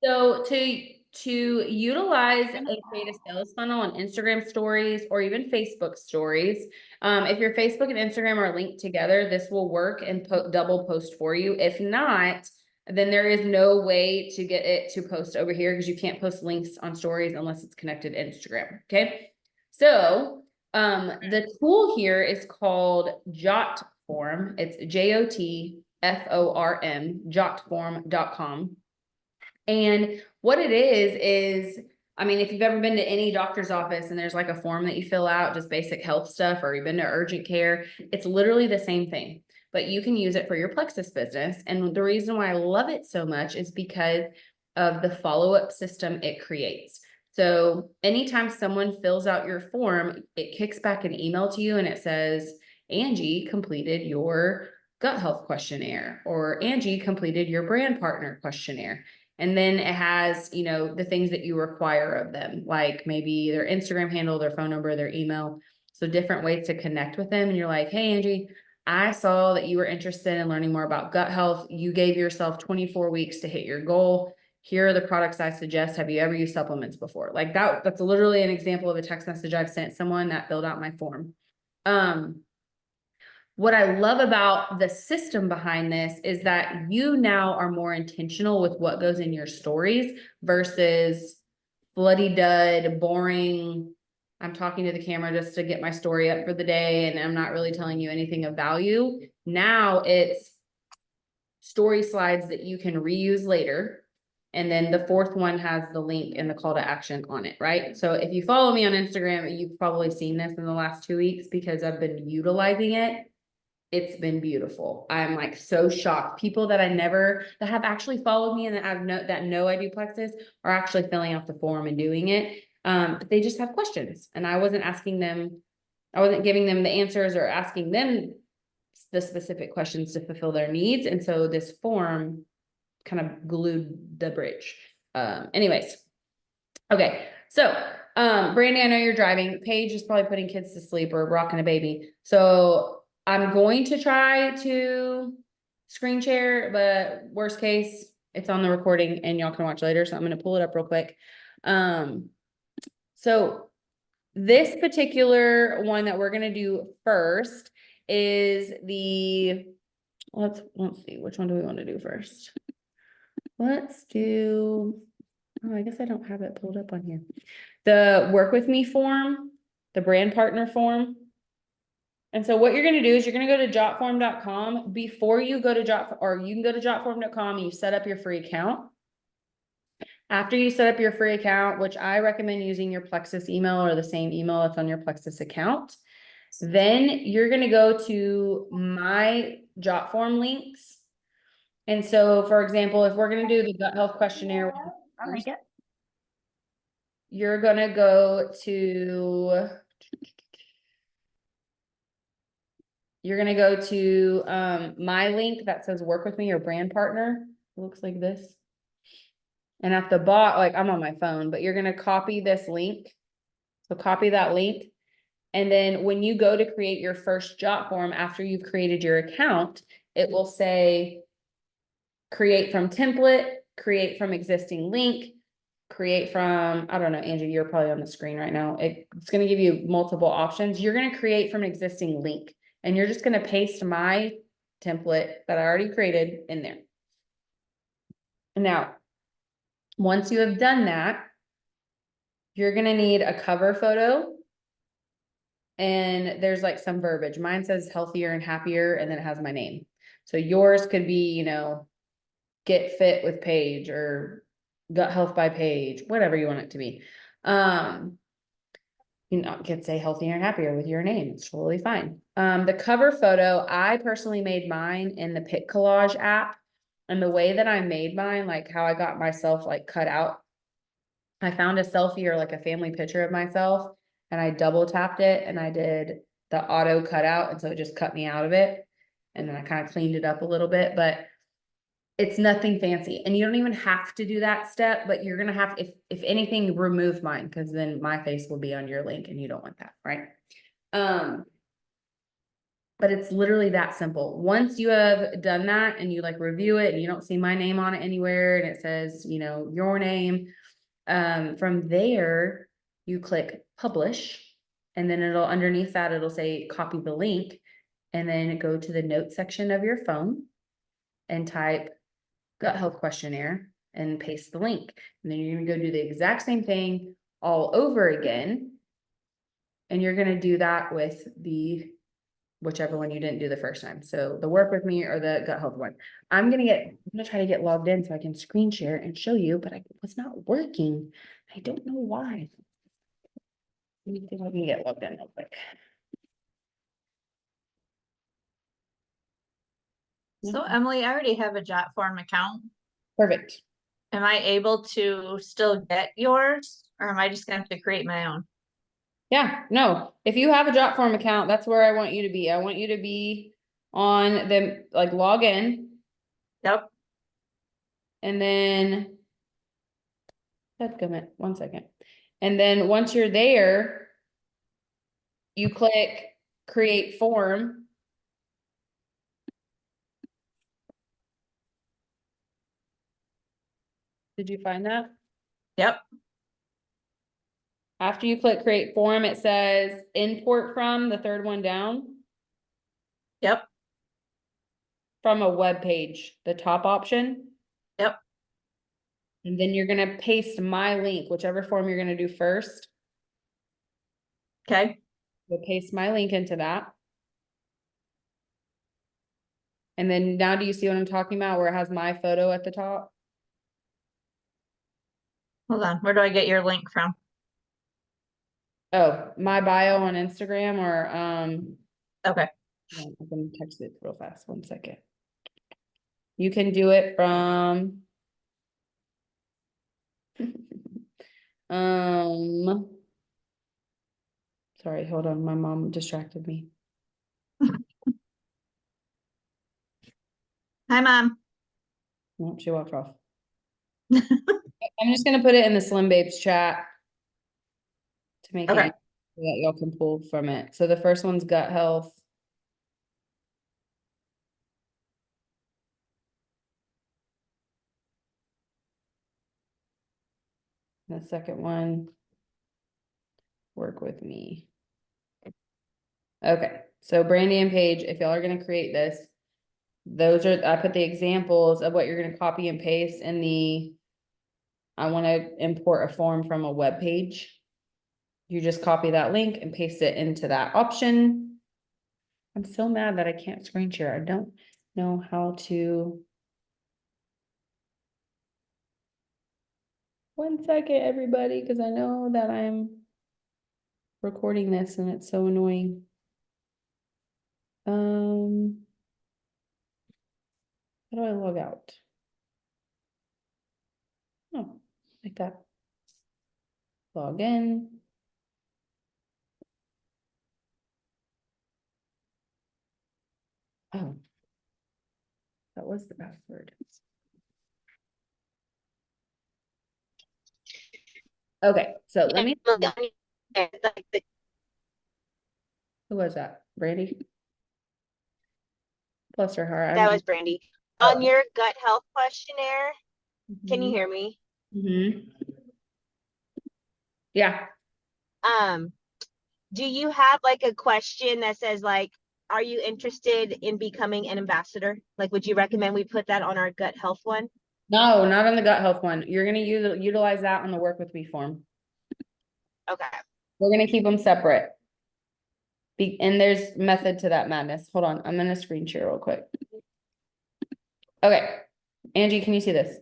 So to utilize and create a sales funnel on Instagram stories or even Facebook stories, if your Facebook and Instagram are linked together, this will work and double post for you. If not, then there is no way to get it to post over here because you can't post links on stories unless it's connected to Instagram. Okay. So the tool here is called Jotform. It's Jotform, jotform.com. And what it is, I mean, if you've ever been to any doctor's office and there's like a form that you fill out, just basic health stuff, or you've been to urgent care, it's literally the same thing, but you can use it for your Plexus business. And the reason why I love it so much is because of the follow-up system it creates. So anytime someone fills out your form, it kicks back an email to you and it says, Angie completed your gut health questionnaire, or Angie completed your brand partner questionnaire. And then it has, you know, the things that you require of them, like maybe their Instagram handle, their phone number, their email. So different ways to connect with them. And you're like, hey, Angie, I saw that you were interested in learning more about gut health. You gave yourself 24 weeks to hit your goal. Here are the products I suggest. Have you ever used supplements before? Like that's literally an example of a text message I've sent someone that filled out my form. What I love about the system behind this is that you now are more intentional with what goes in your stories versus bloody dud, boring. I'm talking to the camera just to get my story up for the day and I'm not really telling you anything of value. Now it's story slides that you can reuse later. And then the fourth one has the link and the call to action on it, right? So if you follow me on Instagram, you've probably seen this in the last 2 weeks because I've been utilizing it. It's been beautiful. I'm like so shocked. People that that have actually followed me and that know I do Plexus are actually filling out the form and doing it. But they just have questions and I wasn't giving them the answers or asking them the specific questions to fulfill their needs. And so this form kind of glued the bridge. Anyways. Okay. So, Brandy, I know you're driving. Paige is probably putting kids to sleep or rocking a baby. So I'm going to try to screen share, but worst case, it's on the recording and y'all can watch later. So I'm going to pull it up real quick. So this particular one that we're going to do first is let's see, which one do we want to do first? Let's do, oh, I guess I don't have it pulled up on here. The work with me form, the brand partner form. And so what you're going to do is you're going to go to jotform.com before you go to you can go to jotform.com and you set up your free account. After you set up your free account, which I recommend using your Plexus email or the same email that's on your Plexus account, then you're going to go to my Jotform links. And so, for example, if we're going to do the gut health questionnaire, you're going to go to my link that says work with me or brand partner. It looks like this. And at the bottom, like I'm on my phone, but you're going to copy this link. So copy that link. And then when you go to create your first Jotform after you've created your account, it will say create from template, create from existing link, create from, I don't know, Angie, you're probably on the screen right now. It's going to give you multiple options. You're going to create from an existing link and you're just going to paste my template that I already created in there. Now, once you have done that, you're going to need a cover photo. And there's like some verbiage. Mine says healthier and happier, and then it has my name. So yours could be, you know, get fit with Paige or gut health by Paige, whatever you want it to be. You know, get say healthier and happier with your name. It's totally fine. The cover photo, I personally made mine in the Pic Collage app. And the way that I made mine, like how I got myself like cut out, I found a selfie or like a family picture of myself and I double tapped it and I did the auto cutout. And so it just cut me out of it. And then I kind of cleaned it up a little bit, but it's nothing fancy. And you don't even have to do that step, but you're going to have, if anything, remove mine because then my face will be on your link and you don't want that, right? But it's literally that simple. Once you have done that and you like review it and you don't see my name on it anywhere and it says, you know, your name, from there, you click publish and then it'll underneath that, it'll say copy the link and then go to the notes section of your phone and type gut health questionnaire and paste the link. And then you're gonna go do the exact same thing all over again. And you're gonna do that with the whichever one you didn't do the first time. So the work with me or the gut health one. I'm gonna try to get logged in so I can screen share and show you, but it was not working. I don't know why. Let me see if I can get logged in real quick. So Emily, I already have a Jotform account. Perfect. Am I able to still get yours or am I just gonna have to create my own? Yeah, no, if you have a Jotform account, that's where I want you to be. I want you to be on the, like, log in Yep, and then. Dadgummit, 1 second. And then once you're there, you click create form. Did you find that? yep, After you click create form, it says import from, the third one down, yep, from a web page, the top option. yep. And then you're gonna paste my link, whichever form you're gonna do first. Okay, You'll paste my link into that. And then now do you see what I'm talking about where it has my photo at the top? hold on. Where do I get your link from? Oh, my bio on Instagram or, Okay, I'm gonna text it real fast, 1 second. You can do it from. Um. Sorry, hold on, my mom distracted me. hi, Mom. Nope, she walked off. I'm just gonna put it in the Slim Babes chat. To make Okay, it, so that y'all can pull from it. So the first one's gut health. The second one. Work with me. Okay, so Brandy and Paige, if y'all are gonna create this. Those are, I put the examples of what you're gonna copy and paste in the. I wanna import a form from a web page. You just copy that link and paste it into that option. I'm so mad that I can't screen share. I don't know how to. 1 second, everybody, because I know that I'm recording this and it's so annoying. How do I log out? Oh, like that. Log in. Oh. That was the password. Okay, so let me, who was that? Brandy? Bless her heart. That was Brandy. Oh. On your gut health questionnaire, can you Mhm. hear me? Yeah, Um, do you have like a question that says like, are you interested in becoming an ambassador? Like, would you recommend we put that on our gut health one? no, not on the gut health one. You're gonna utilize that on the work with me form. Okay. We're gonna keep them separate. And there's method to that madness. Hold on, I'm gonna screen share real quick. Okay, Angie, can you see this?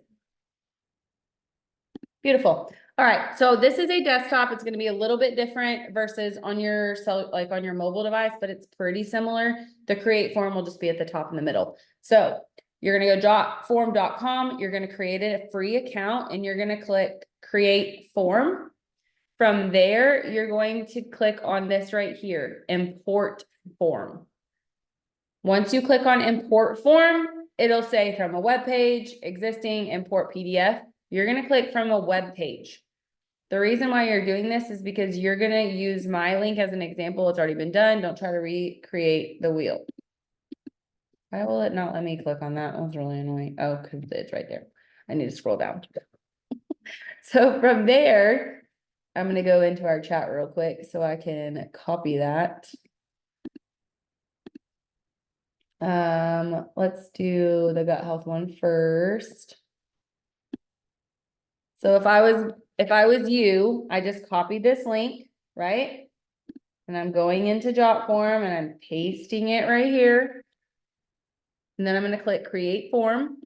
Beautiful. All right, so this is a desktop. It's gonna be a little bit different versus on your cell, like on your mobile device, but it's pretty similar. The create form will just be at the top in the middle. So you're gonna go jotform.com, you're gonna create a free account and you're gonna click create form. From there, you're going to click on this right here, import form. Once you click on import form, it'll say from a web page, existing, import PDF. You're gonna click from a web page. The reason why you're doing this is because you're gonna use my link as an example. It's already been done. Don't try to recreate the wheel. Why will it not let me click on that? That was really annoying. Oh, because it's right there. I need to scroll down. So from there, I'm gonna go into our chat real quick so I can copy that. Let's do the gut health one first. So if I was you, I just copied this link, right? And I'm going into Jotform and I'm pasting it right here. And then I'm gonna click create form.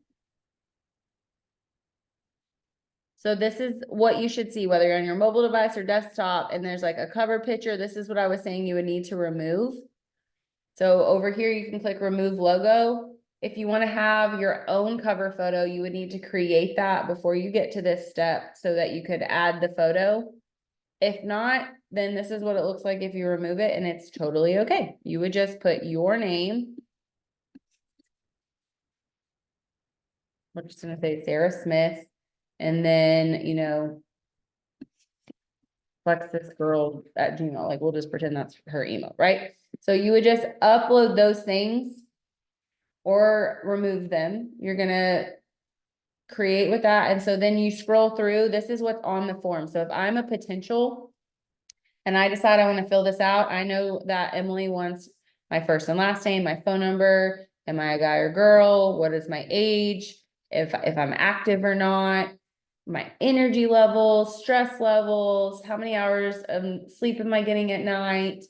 So this is what you should see, whether you're on your mobile device or desktop, and there's like a cover picture. This is what I was saying you would need to remove. So over here, you can click remove logo. If you want to have your own cover photo, you would need to create that before you get to this step so that you could add the photo. If not, then this is what it looks like if you remove it, and it's totally okay. You would just put your name. We're just gonna say Sarah Smith, and then, you know, plexusgirl@gmail.com. Like, we'll just pretend that's her email, right? So you would just upload those things or remove them. You're gonna create with that. And so then you scroll through, this is what's on the form. So if I'm a potential and I decide I want to fill this out, I know that Emily wants my first and last name, my phone number, am I a guy or girl? What is my age? If I'm active or not, my energy levels, stress levels, how many hours of sleep am I getting at night?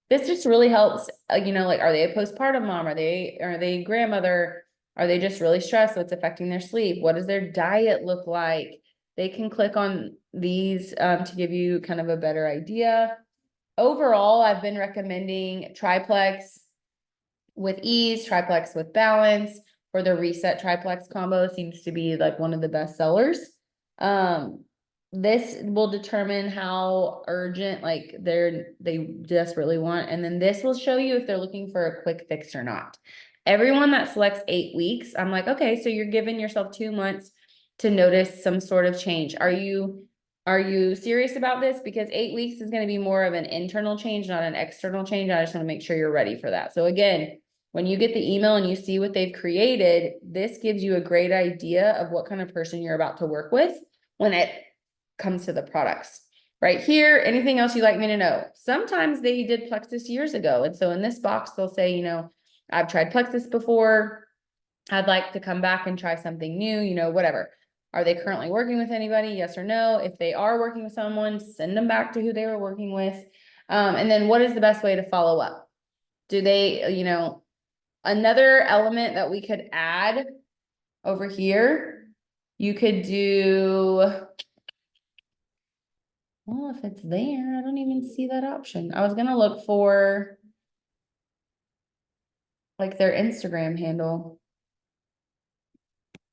This just really helps, you know, like, are they a postpartum mom? Are they a grandmother? Are they just really stressed? What's affecting their sleep? What does their diet look like? They can click on these to give you kind of a better idea. Overall, I've been recommending triplex with ease, triplex with balance, or the reset triplex combo seems to be like one of the best sellers. This will determine how urgent, like they desperately want, and then this will show you if they're looking for a quick fix or not. Everyone that selects 8 weeks, I'm like, okay, so you're giving yourself 2 months to notice some sort of change. Are you serious about this? Because 8 weeks is going to be more of an internal change, not an external change. I just want to make sure you're ready for that. So again, when you get the email and you see what they've created, this gives you a great idea of what kind of person you're about to work with when it comes to the products. Right here, anything else you'd like me to know? Sometimes they did Plexus years ago. And so in this box, they'll say, you know, I've tried Plexus before. I'd like to come back and try something new, you know, whatever. Are they currently working with anybody? Yes or no? If they are working with someone, send them back to who they were working with. And then what is the best way to follow up? Do they, you know, another element that we could add over here, you could do, well, if it's there, I don't even see that option. I was gonna look for like their Instagram handle.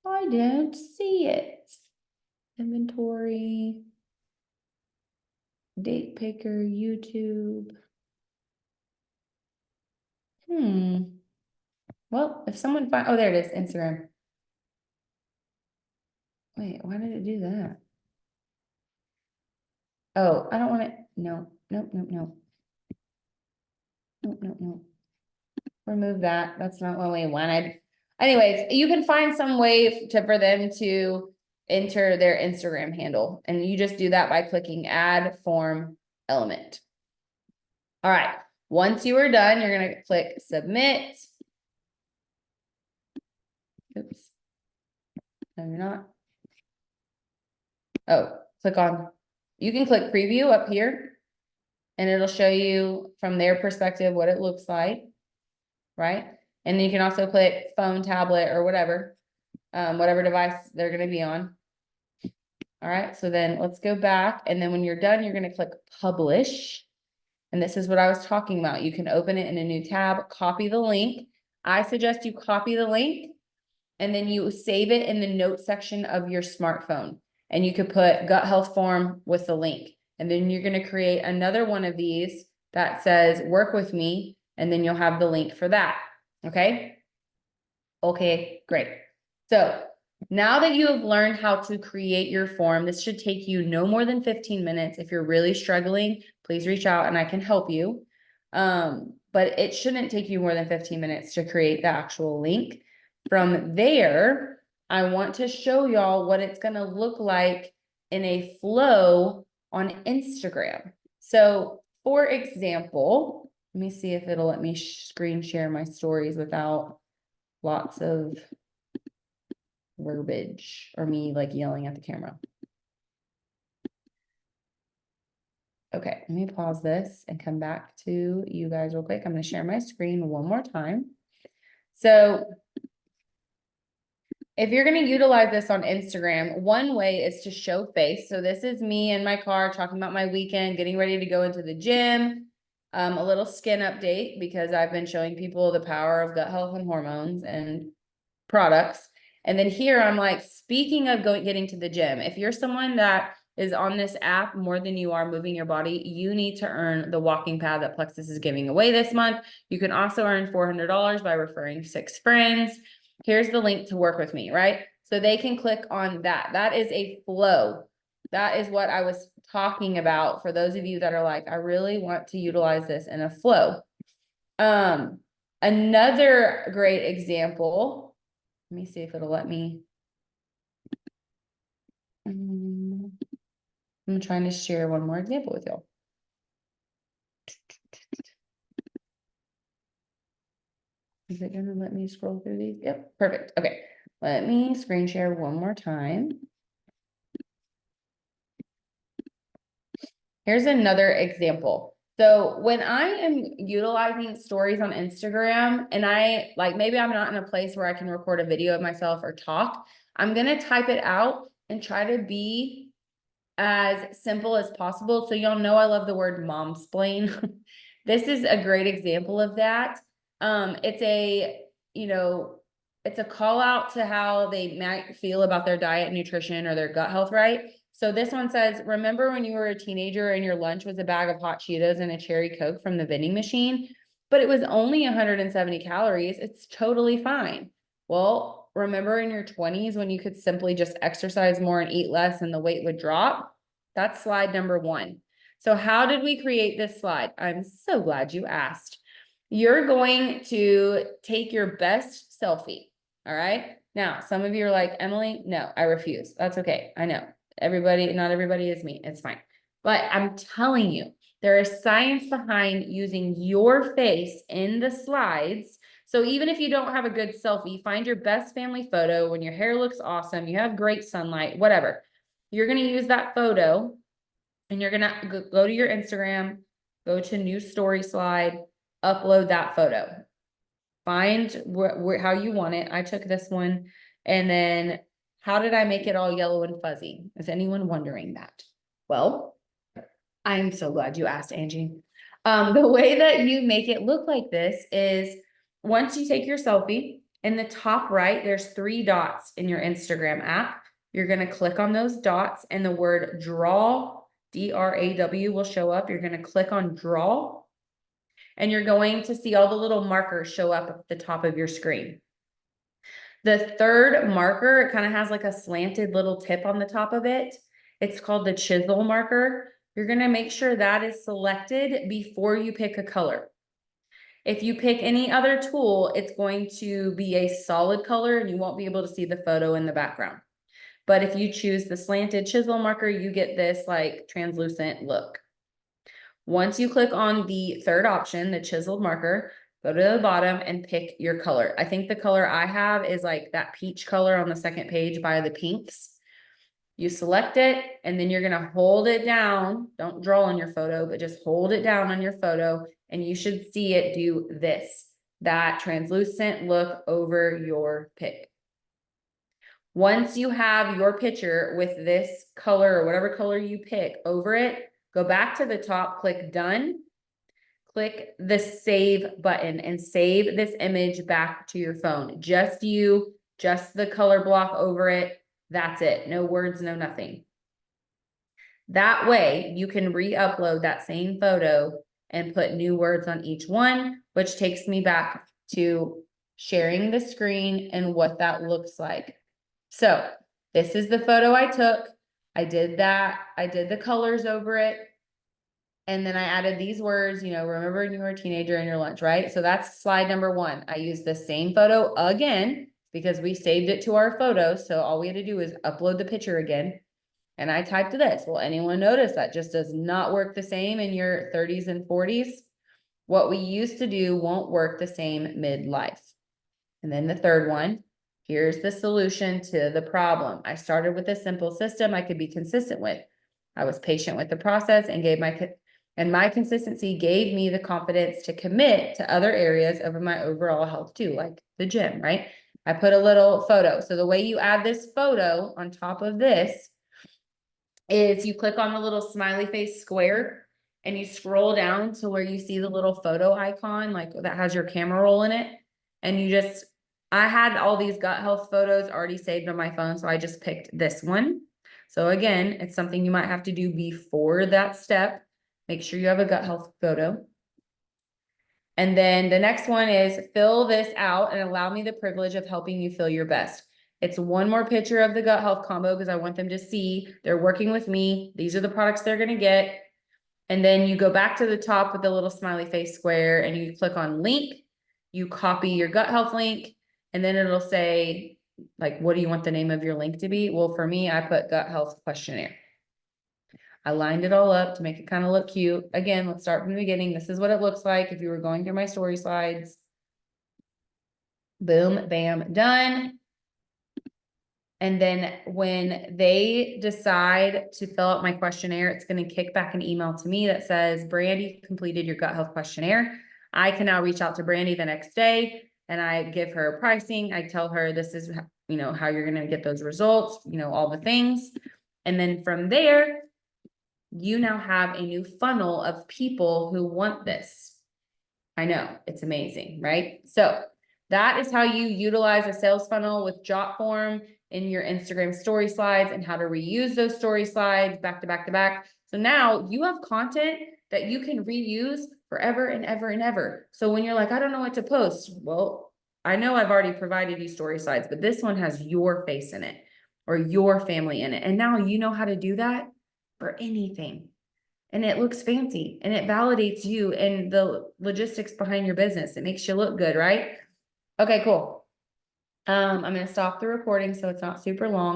I don't see it. Inventory. Date picker, YouTube. Well, if someone find, oh, there it is, Instagram. Wait, why did it do that? Oh, I don't want it. No, nope, nope, nope. Nope, nope, nope. Remove that. That's not what we wanted. Anyways, you can find some way for them to enter their Instagram handle, and you just do that by clicking add form element. All right. Once you are done, you're going to click submit. Oops. No, you're not. Oh, click on, you can click preview up here and it'll show you from their perspective what it looks like, right? And you can also click phone, tablet, or whatever, whatever device they're gonna be on. All right, so then let's go back, and then when you're done, you're gonna click publish. And this is what I was talking about. You can open it in a new tab, copy the link. I suggest you copy the link and then you save it in the notes section of your smartphone. And you could put gut health form with the link. And then you're going to create another one of these that says work with me. And then you'll have the link for that. Okay. Okay, great. So Now that you have learned how to create your form, this should take you no more than 15 minutes. If you're really struggling, please reach out and I can help you. But it shouldn't take you more than 15 minutes to create the actual link. From there, I want to show y'all what it's going to look like in a flow on Instagram. So for example, let me see if it'll let me screen share my stories without lots of verbiage or me like yelling at the camera. Okay, let me pause this and come back to you guys real quick. I'm going to share my screen one more time. So if you're going to utilize this on Instagram, one way is to show face. So this is me in my car talking about my weekend, getting ready to go into the gym. A little skin update because I've been showing people the power of gut health and hormones and products. And then here I'm like, speaking of getting to the gym, if you're someone that is on this app more than you are moving your body, you need to earn the walking pad that Plexus is giving away this month. You can also earn $400 by referring 6 friends. Here's the link to work with me, right? So they can click on that. That is a flow. That is what I was talking about for those of you that are like, I really want to utilize this in a flow. Another great example, let me see if it'll let me. I'm trying to share one more example with y'all. Is it gonna let me scroll through these? Yep, perfect. Okay, let me screen share one more time. Here's another example. So when I am utilizing stories on Instagram and I like, maybe I'm not in a place where I can record a video of myself or talk, I'm gonna type it out and try to be as simple as possible. So y'all know I love the word momsplain. This is a great example of that. It's a, it's a call out to how they might feel about their diet and nutrition or their gut health, right? So this one says, remember when you were a teenager and your lunch was a bag of hot Cheetos and a cherry Coke from the vending machine, but it was only 170 calories. It's totally fine. Well, remember in your 20s when you could simply just exercise more and eat less and the weight would drop? That's slide number 1. So how did we create this slide? I'm so glad you asked. You're going to take your best selfie. All right. Now, some of you are like, Emily, no, I refuse. That's okay. I know not everybody is me. It's fine. But I'm telling you, there is science behind using your face in the slides. So even if you don't have a good selfie, find your best family photo when your hair looks awesome, you have great sunlight, whatever. You're going to use that photo and you're going to go to your Instagram, go to new story slide, upload that photo. Find how you want it. I took this one. And then how did I make it all yellow and fuzzy? Is anyone wondering that? Well, I'm so glad you asked, Angie. The way that you make it look like this is once you take your selfie, in the top right, there's 3 dots in your Instagram app. You're going to click on those dots and the word draw, D-R-A-W will show up. You're going to click on draw and you're going to see all the little markers show up at the top of your screen. The third marker, it kind of has like a slanted little tip on the top of it. It's called the chisel marker. You're going to make sure that is selected before you pick a color. If you pick any other tool, it's going to be a solid color and you won't be able to see the photo in the background. But if you choose the slanted chisel marker, you get this like translucent look. Once you click on the third option, the chiseled marker, go to the bottom and pick your color. I think the color I have is like that peach color on the second page by the pinks. You select it and then you're going to hold it down. Don't draw on your photo, but just hold it down on your photo and you should see it do this, that translucent look over your pic. Once you have your picture with this color or whatever color you pick over it, go back to the top, click done, click the save button and save this image back to your phone. Just you, just the color block over it. That's it. No words, no nothing. That way you can re-upload that same photo and put new words on each one, which takes me back to sharing the screen and what that looks like. So this is the photo I took. I did that. I did the colors over it. And then I added these words, you know, remember when you were a teenager in your lunch, right? So that's slide number 1. I used the same photo again because we saved it to our photos. So all we had to do is upload the picture again. And I typed this. Will anyone notice that just does not work the same in your 30s and 40s? What we used to do won't work the same midlife. And then the third one, here's the solution to the problem. I started with a simple system I could be consistent with. I was patient with the process and my consistency gave me the confidence to commit to other areas of my overall health too, like the gym, right? I put a little photo. So the way you add this photo on top of this is you click on the little smiley face square and you scroll down to where you see the little photo icon, like that has your camera roll in it. And I had all these gut health photos already saved on my phone, so I just picked this one. So again, it's something you might have to do before that step. Make sure you have a gut health photo. And then the next one is fill this out and allow me the privilege of helping you feel your best. It's one more picture of the gut health combo because I want them to see they're working with me. These are the products they're going to get. And then you go back to the top with the little smiley face square and you click on link. You copy your gut health link and then it'll say, like, what do you want the name of your link to be? Well, for me, I put gut health questionnaire. I lined it all up to make it kind of look cute. Again, let's start from the beginning. This is what it looks like if you were going through my story slides. Boom, bam, done. And then when they decide to fill out my questionnaire, it's going to kick back an email to me that says, Brandy completed your gut health questionnaire. I can now reach out to Brandy the next day and I give her pricing. I tell her this is, you know, how you're going to get those results, you know, all the things. And then from there, you now have a new funnel of people who want this. I know, it's amazing, right? So that is how you utilize a sales funnel with Jotform in your Instagram story slides and how to reuse those story slides back to back to back. So now you have content that you can reuse forever and ever and ever. So when you're like, I don't know what to post, well, I know I've already provided you story slides, but this one has your face in it or your family in it. And now you know how to do that for anything. And it looks fancy and it validates you and the logistics behind your business. It makes you look good, right? Okay, cool. I'm going to stop the recording so it's not super long.